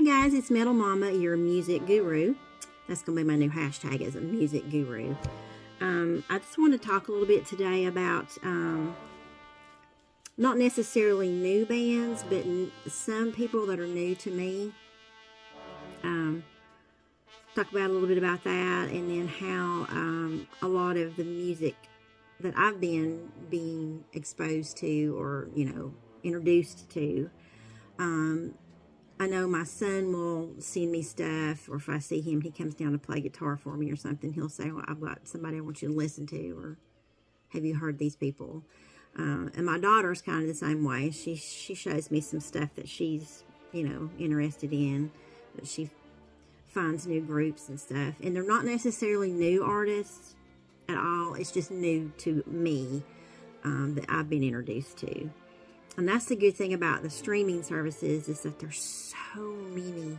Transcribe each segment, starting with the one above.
guys, it's Metal Mama, your music guru. That's going to be my new hashtag, as a music guru. I just want to talk a little bit today about not necessarily new bands, but some people that are new to me. Talk about a little bit about that, and then how a lot of the music that I've been being exposed to, or introduced to. I know my son will send me stuff, or if I see him, he comes down to play guitar for me or something. He'll say, well, I've got somebody I want you to listen to, or have you heard these people? And my daughter's kind of the same way. She shows me some stuff that she's, interested in, but she finds new groups and stuff. And they're not necessarily new artists at all. It's just new to me that I've been introduced to. And that's the good thing about the streaming services, is that there's so many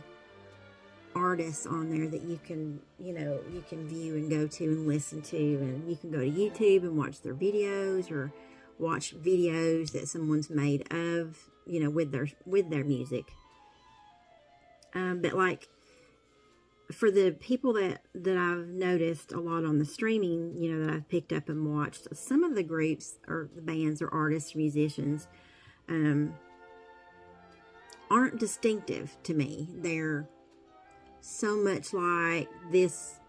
artists on there that you can view and go to and listen to. And you can go to YouTube and watch their videos, or watch videos that someone's made of, with their music. But like, for the people that I've noticed a lot on the streaming, that I've picked up and watched, some of the groups or the bands or artists, musicians, aren't distinctive to me. They're so much like this,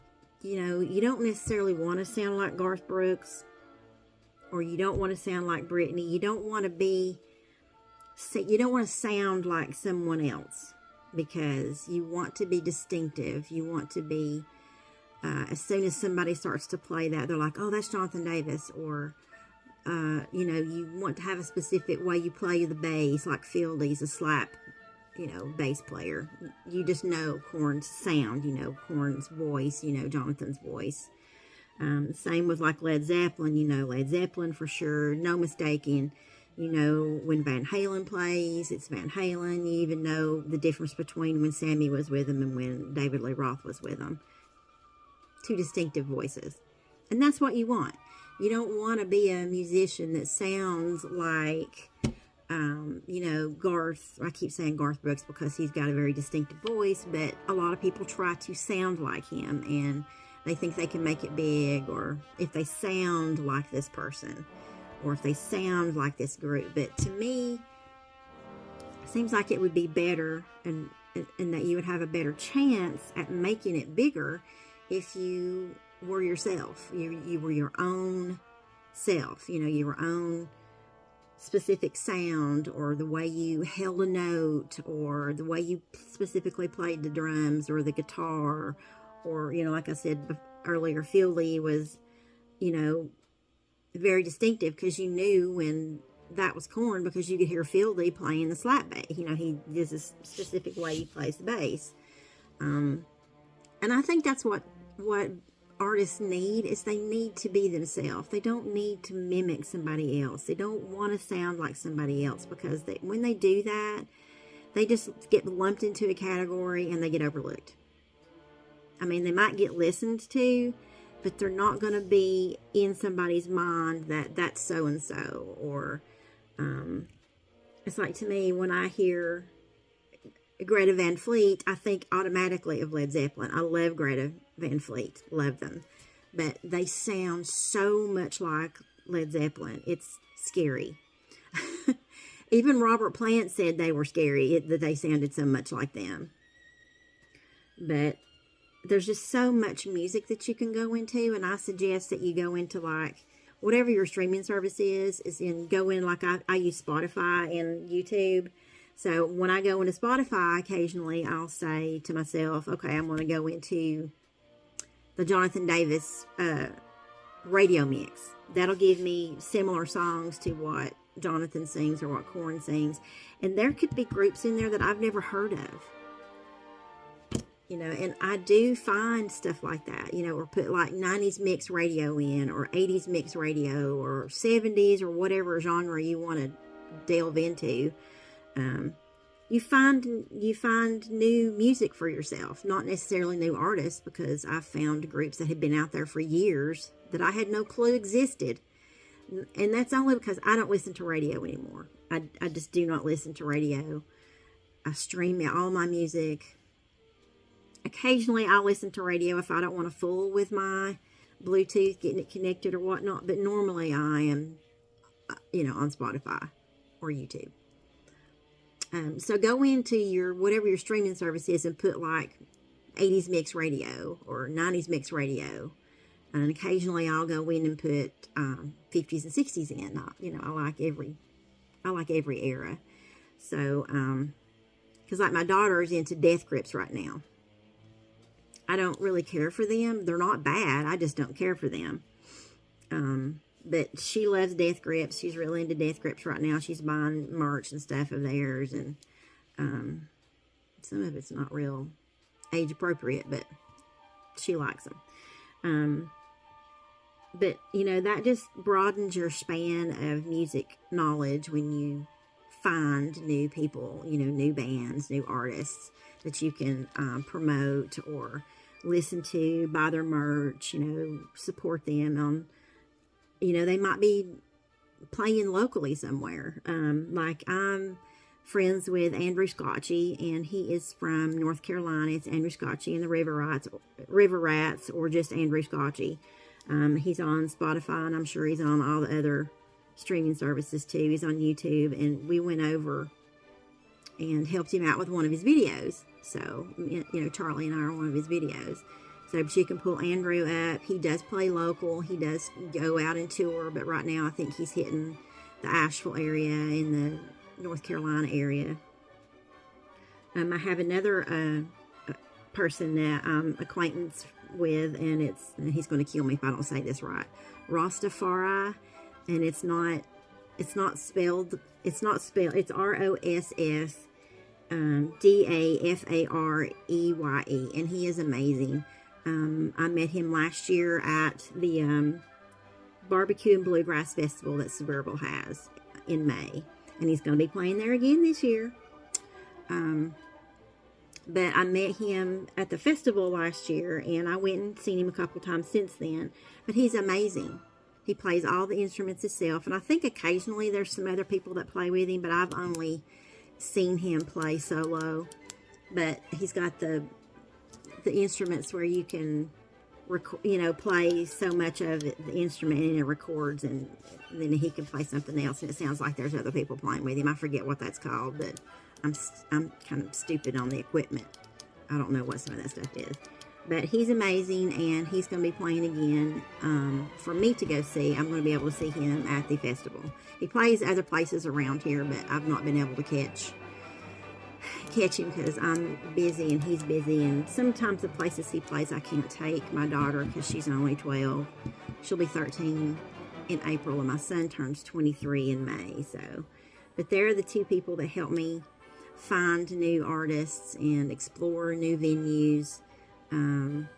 you don't necessarily want to sound like Garth Brooks, or you don't want to sound like Britney. You don't want to sound like someone else, because you want to be distinctive. You want to be, as soon as somebody starts to play that, they're like, oh, that's Jonathan Davis, or you want to have a specific way you play the bass, like Fieldy's a slap, bass player. You just know Korn's sound, Korn's voice, Jonathan's voice. Same with like Led Zeppelin, Led Zeppelin for sure, no mistaking. When Van Halen plays, it's Van Halen. You even know the difference between when Sammy was with him and when David Lee Roth was with him. Two distinctive voices. And that's what you want. You don't want to be a musician that sounds like, Garth. I keep saying Garth Brooks because he's got a very distinctive voice, but a lot of people try to sound like him, and they think they can make it big, or if they sound like this person, or if they sound like this group. But to me, it seems like it would be better, and that you would have a better chance at making it bigger if you were yourself. You were your own self, your own specific sound, or the way you held a note, or the way you specifically played the drums or the guitar, or, like I said earlier, Fieldy was, very distinctive, because you knew when that was Korn, because you could hear Fieldy playing the slap bass. He does a specific way he plays the bass. And I think that's what artists need, is they need to be themselves. They don't need to mimic somebody else. They don't want to sound like somebody else, because when they do that, they just get lumped into a category and they get overlooked. I mean, they might get listened to, but they're not going to be in somebody's mind that that's so-and-so. Or it's like, to me, when I hear Greta Van Fleet, I think automatically of Led Zeppelin. I love Greta Van Fleet. Love them. But they sound so much like Led Zeppelin. It's scary. Even Robert Plant said they were scary, that they sounded so much like them. But there's just so much music that you can go into, and I suggest that you go into, like, whatever your streaming service is go in, like I use Spotify and YouTube. So when I go into Spotify, occasionally I'll say to myself, okay, I'm going to go into the Jonathan Davis radio mix. That'll give me similar songs to what Jonathan sings or what Korn sings. And there could be groups in there that I've never heard of. And I do find stuff like that, or put like 90s mix radio in, or 80s mix radio, or 70s, or whatever genre you want to delve into. You find new music for yourself, not necessarily new artists, because I've found groups that had been out there for years that I had no clue existed. And that's only because I don't listen to radio anymore. I just do not listen to radio. I stream all my music. Occasionally I'll listen to radio if I don't want to fool with my Bluetooth, getting it connected or whatnot. But normally I am, on Spotify or YouTube. So go into whatever your streaming service is and put like 80s mix radio or 90s mix radio. And occasionally I'll go in and put 50s and 60s in. I like every era. So, because like my daughter is into Death Grips right now. I don't really care for them. They're not bad. I just don't care for them. But she loves Death Grips. She's really into Death Grips right now. She's buying merch and stuff of theirs. And some of it's not real age appropriate, but she likes them. But, that just broadens your span of music knowledge when you find new people, new bands, new artists that you can promote or listen to, buy their merch, support them on, they might be playing locally somewhere. Like I'm friends with Andrew Scotchy, and he is from North Carolina. It's Andrew Scotchy and the River Rats, or just Andrew Scotchy. He's on Spotify, and I'm sure he's on all the other streaming services too. He's on YouTube, and we went over and helped him out with one of his videos. So, Charlie and I are one of his videos. So, but you can pull Andrew up. He does play local. He does go out and tour, but right now I think he's hitting the Asheville area in the North Carolina area. I have another person that I'm acquaintance with, and he's going to kill me if I don't say this right. Rastafari, and it's spelled, it's ROSS DAFAREYE, and he is amazing. I met him last year at the Barbecue and Bluegrass Festival that Sevierville has in May, and he's going to be playing there again this year. But I met him at the festival last year, and I went and seen him a couple times since then. But he's amazing. He plays all the instruments himself, and I think occasionally there's some other people that play with him, but I've only seen him play solo. But he's got the instruments where you can play so much of the instrument and it records, and then he can play something else, and it sounds like there's other people playing with him. I forget what that's called, but I'm kind of stupid on the equipment. I don't know what some of that stuff is. But he's amazing, and he's going to be playing again for me to go see. I'm going to be able to see him at the festival. He plays other places around here, but I've not been able to catch him because I'm busy and he's busy. And sometimes the places he plays I can't take my daughter because she's only 12. She'll be 13 in April, and my son turns 23 in May. But they're the two people that help me find new artists and explore new venues. And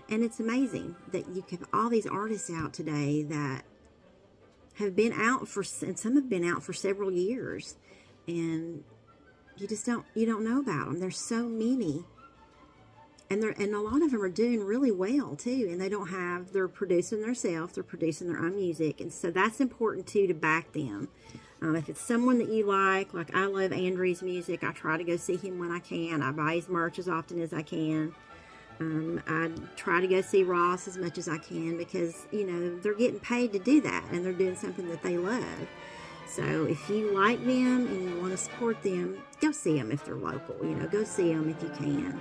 it's amazing that you have all these artists out today that have been out and some have been out for several years, and you don't know about them. There's so many, and a lot of them are doing really well too, and they're producing themselves, they're producing their own music, and so that's important too, to back them. If it's someone that you like I love Andrew's music, I try to go see him when I can. I buy his merch as often as I can. I try to go see Ross as much as I can because, they're getting paid to do that, and they're doing something that they love. So if you like them and you want to support them, go see them if they're local. Go see them if you can.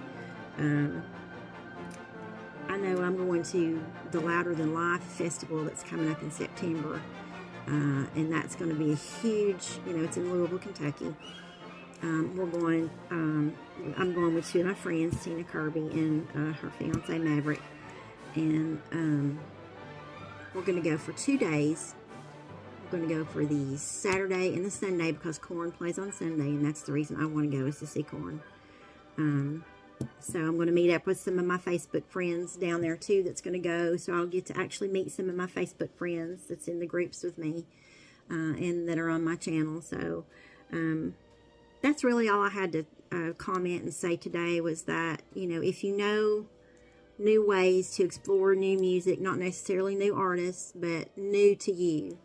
I know I'm going to the Louder Than Life festival that's coming up in September. And that's going to be a huge, it's in Louisville, Kentucky. I'm going with two of my friends, Tina Kirby and her fiance Maverick, and we're going to go for 2 days. We're going to go for the Saturday and the Sunday because Korn plays on Sunday, and that's the reason I want to go, is to see Korn. So I'm going to meet up with some of my Facebook friends down there too that's going to go, so I'll get to actually meet some of my Facebook friends that's in the groups with me and that are on my channel. So that's really all I had to comment and say today, was that, if you know new ways to explore new music, not necessarily new artists, but new to you,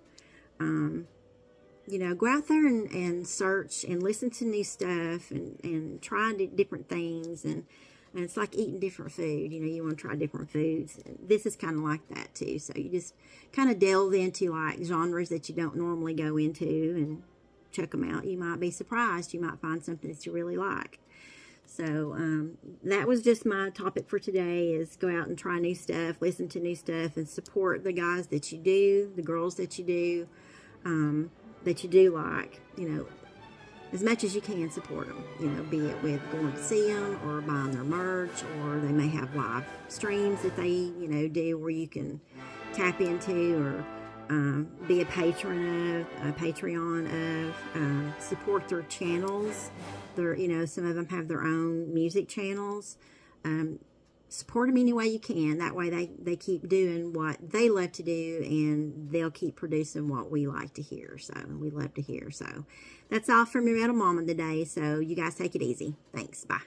you know, go out there and search and listen to new stuff and try different things. And it's like eating different food. You know, you want to try different foods. This is kind of like that too. So you just kind of delve into like genres that you don't normally go into and check them out. You might be surprised. You might find something that you really like. So that was just my topic for today, is go out and try new stuff, listen to new stuff, and support the guys that you do, the girls that you do like, you know, as much as you can support them, you know, be it with going to see them or buying their merch, or they may have live streams that they, you know, do where you can tap into, or be a patron of, a Patreon of, support their channels. You know, some of them have their own music channels. Support them any way you can. That way they keep doing what they love to do, and they'll keep producing what we like to hear. So we love to hear. So that's all from your Metal Mama today. So you guys take it easy. Thanks. Bye.